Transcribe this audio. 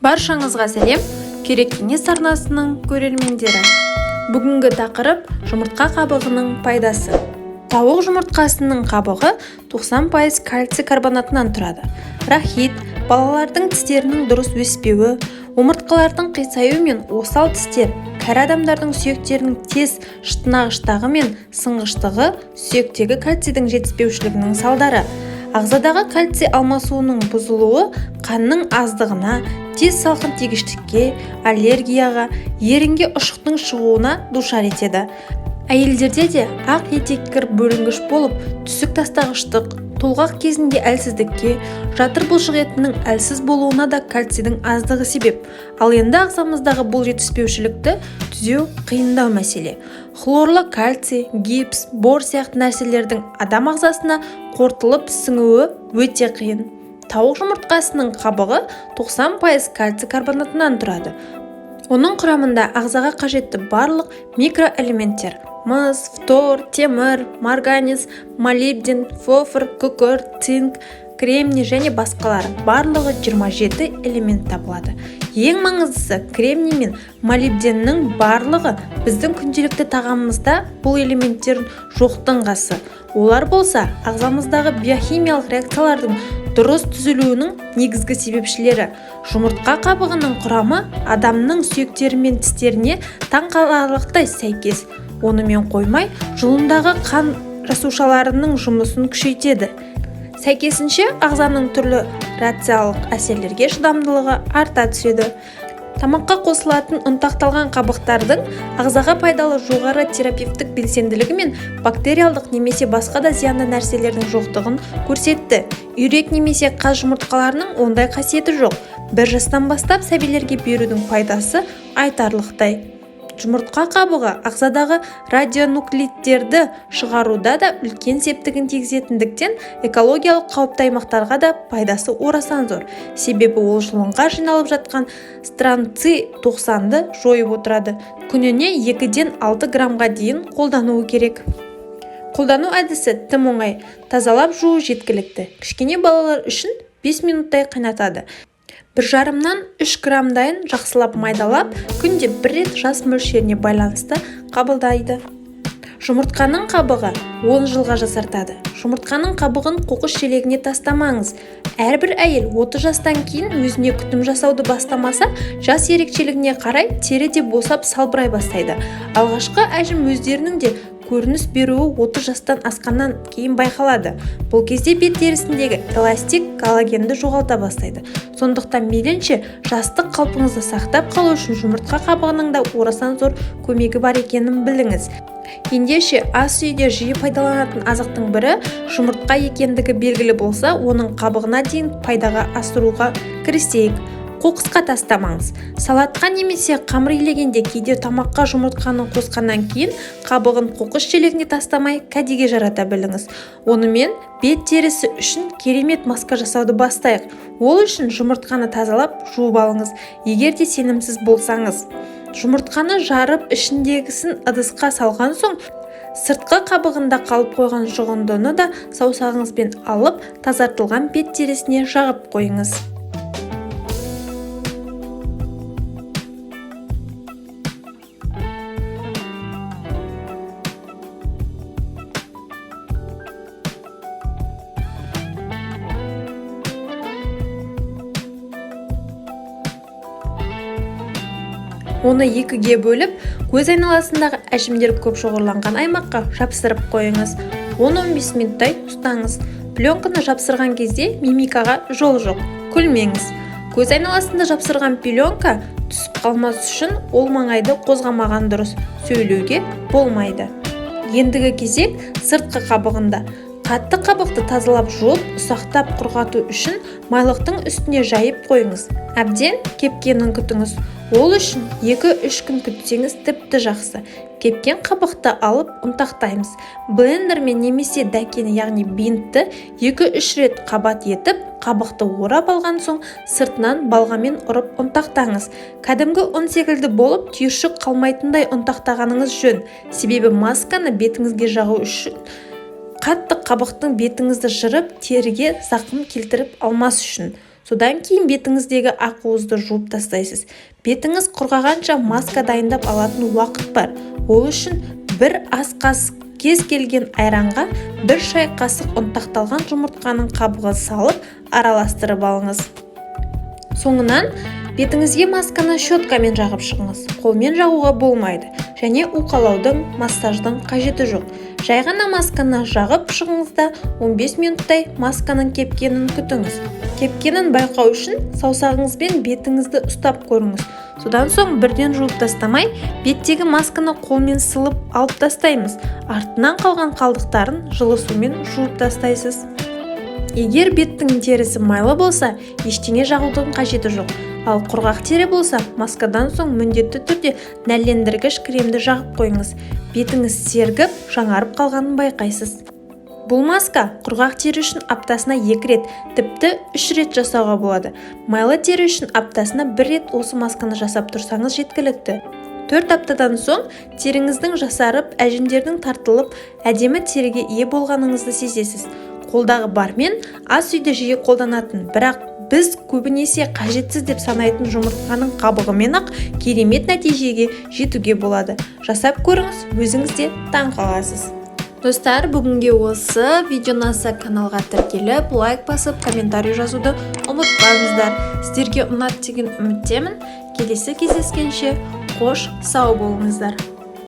Баршаңызға сәлем, керек кеңес арнасының көрермендері. Бүгінгі тақырып жұмыртқа қабығының пайдасы. Тауық жұмыртқасының қабығы 90% кальций карбонатынан тұрады. Рахит, балалардың тістерінің дұрыс өспеуі, омыртқалардың қисаюы мен осал тістер, кәрі адамдардың сүйектерінің тез шытынағыштығы мен сынғыштығы сүйектегі кальцийдің жетіспеушілігінің салдары. Ағзадағы кальций алмасуының бұзылуы қанның аздығына, тез салқын тегіштікке, аллергияға, ерінге ұшықтың шығуына душар етеді. Әйелдерде де ақ етеккір бөлінгіш болып, түсік тастағыштық, толғақ кезінде әлсіздікке, жатыр бұлшық етінің әлсіз болуына да кальцийдің аздығы себеп. Ал енді ағзамыздағы бұл жетіспеушілікті түзеу қиындау мәселе. Хлорлы кальций, гипс, бор сияқты нәрселердің адам ағзасына қорытылып сіңуі өте қиын. Тауық жұмыртқасының қабығы 90% кальций карбонатынан тұрады. Оның құрамында ағзаға қажетті барлық микроэлементтер мыс, фтор, темір, марганец, молибден, фосфор, күкірт, цинк, кремний және басқалары барлығы 27 элемент табылады. Ең маңыздысы кремний мен молибденнің барлығы біздің күнделікті тағамымызда бұл элементтердің жоқтың қасы. Олар болса ағзамыздағы биохимиялық реакциялардың дұрыс түзілуінің негізгі себепшілері. Жұмыртқа қабығының құрамы адамның сүйектері мен тістеріне таңқаларлықтай сәйкес. Онымен қоймай, жұлындағы қан жасушаларының жұмысын күшейтеді. Сәйкесінше ағзаның түрлі радиациялық әсерлерге шыдамдылығы арта түседі. Тамаққа қосылатын ұнтақталған қабықтардың ағзаға пайдалы жоғары терапевтік белсенділігі мен бактериалдық немесе басқа да зиянды нәрселердің жоқтығын көрсетті. Үйрек немесе қаз жұмыртқаларының ондай қасиеті жоқ. 1 жастан бастап сәбилерге берудің пайдасы айтарлықтай. Жұмыртқа қабығы ағзадағы радионуклидтерді шығаруда да үлкен септігін тигізетіндіктен экологиялық қауіпті аймақтарға да пайдасы орасан зор. Себебі ол жұлынға жиналып жатқан стронций 90-ды жойып отырады. Күніне 2-ден 6 граммға дейін қолдануы керек. Қолдану әдісі тым оңай, тазалап жуу жеткілікті. Кішкене балалар үшін 5 минуттай қайнатады. 1,5-нан 3 граммдайын жақсылап майдалап, күнде 1 рет жас мөлшеріне байланысты қабылдайды. Жұмыртқаның қабығы 10 жылға жасартады. Жұмыртқаның қабығын қоқыс шелегіне тастамаңыз. Әрбір әйел 30 жастан кейін өзіне күтім жасауды бастамаса, жас ерекшелігіне қарай тері де босап салбырай бастайды. Алғашқы әжім өздерінің де көрініс беруі 30 жастан асқаннан кейін байқалады. Бұл кезде бет терісіндегі эластик коллагенді жоғалта бастайды. Сондықтан мейлінше жастық қалпыңызды сақтап қалу үшін жұмыртқа қабығының да орасан зор көмегі бар екенін біліңіз. Ендеше ас үйде жиі пайдаланатын азықтың бірі жұмыртқа екендігі белгілі болса, оның қабығына дейін пайдаға асыруға кірісейік. Қоқысқа тастамаңыз. Салатқа немесе қамыр илегенде кейде тамаққа жұмыртқаны қосқаннан кейін қабығын қоқыс шелегіне тастамай кәдеге жарата біліңіз. Онымен бет терісі үшін керемет маска жасауды бастайық. Ол үшін жұмыртқаны тазалап жуып алыңыз, егер де сенімсіз болсаңыз. Жұмыртқаны жарып ішіндегісін ыдысқа салған соң, сыртқы қабығында қалып қойған жұғындыны да саусағыңызбен алып, тазартылған бет терісіне жағып қойыңыз. Оны 2-ге бөліп, көз айналасындағы әжімдер көп шоғырланған аймаққа жапсырып қойыңыз. 10-15 минуттай ұстаңыз. Пленканы жапсырған кезде мимикаға жол жоқ. Күлмеңіз. Көз айналасында жапсырған пленка түсіп қалмас үшін ол маңайды қозғамаған дұрыс. Сөйлеуге болмайды. Ендігі кезек сыртқы қабығында. Қатты қабықты тазалап жуып, ұсақтап құрғату үшін майлықтың үстіне жайып қойыңыз. Әбден кепкенін күтіңіз. Ол үшін 2-3 күн күтсеңіз тіпті жақсы. Кепкен қабықты алып ұнтақтаймыз. Блендермен немесе дәкені, яғни бинтті 2-3 рет қабат етіп, қабықты орап алған соң сыртынан балғамен ұрып ұнтақтаңыз. Кәдімгі ұн секілді болып, түйіршік қалмайтындай ұнтақтағаныңыз жөн. Себебі масканы бетіңізге жағу үшін қатты қабықтың бетіңізді жырып, теріге зақым келтіріп алмас үшін. Содан кейін бетіңіздегі ақуызды жуып тастайсыз. Бетіңіз құрғағанша маска дайындап алатын уақыт бар. Ол үшін бір ас қасық кез келген айранға бір шай қасық ұнтақталған жұмыртқаның қабығын салып араластырып алыңыз. Соңынан бетіңізге масканы щеткамен жағып шығыңыз. Қолмен жағуға болмайды және уқалаудың, массаждың қажеті жоқ. Жай ғана масканы жағып шығыңыз да 15 минуттай масканың кепкенін күтіңіз. Кепкенін байқау үшін саусағыңызбен бетіңізді ұстап көріңіз. Содан соң бірден жуып тастамай, беттегі масканы қолмен сылып алып тастаймыз. Артынан қалған қалдықтарын жылы сумен жуып тастайсыз. Егер беттің терісі майлы болса, ештеңе жағудың қажеті жоқ. Ал құрғақ тері болса, маскадан соң міндетті түрде нәрлендіргіш кремді жағып қойыңыз. Бетіңіз сергіп, жаңарып қалғанын байқайсыз. Бұл маска құрғақ тері үшін аптасына 2 рет, тіпті 3 рет жасауға болады. Майлы тері үшін аптасына 1 рет осы масканы жасап тұрсаңыз жеткілікті. 4 аптадан соң теріңіздің жасарып, әжімдердің тартылып, әдемі теріге ие болғаныңызды сезесіз. Қолдағы бармен ас үйде жиі қолданатын, бірақ біз көбінесе қажетсіз деп санайтын жұмыртқаның қабығымен ақ керемет нәтижеге жетуге болады. Жасап көріңіз, өзіңіз де таң қаласыз. Достар, бүгінге осы. Видео ұнаса каналға тіркеліп, лайк басып, комментарий жазуды ұмытпаңыздар. Сіздерге ұнады деген үміттемін. Келесі кездескенше қош сау болыңыздар.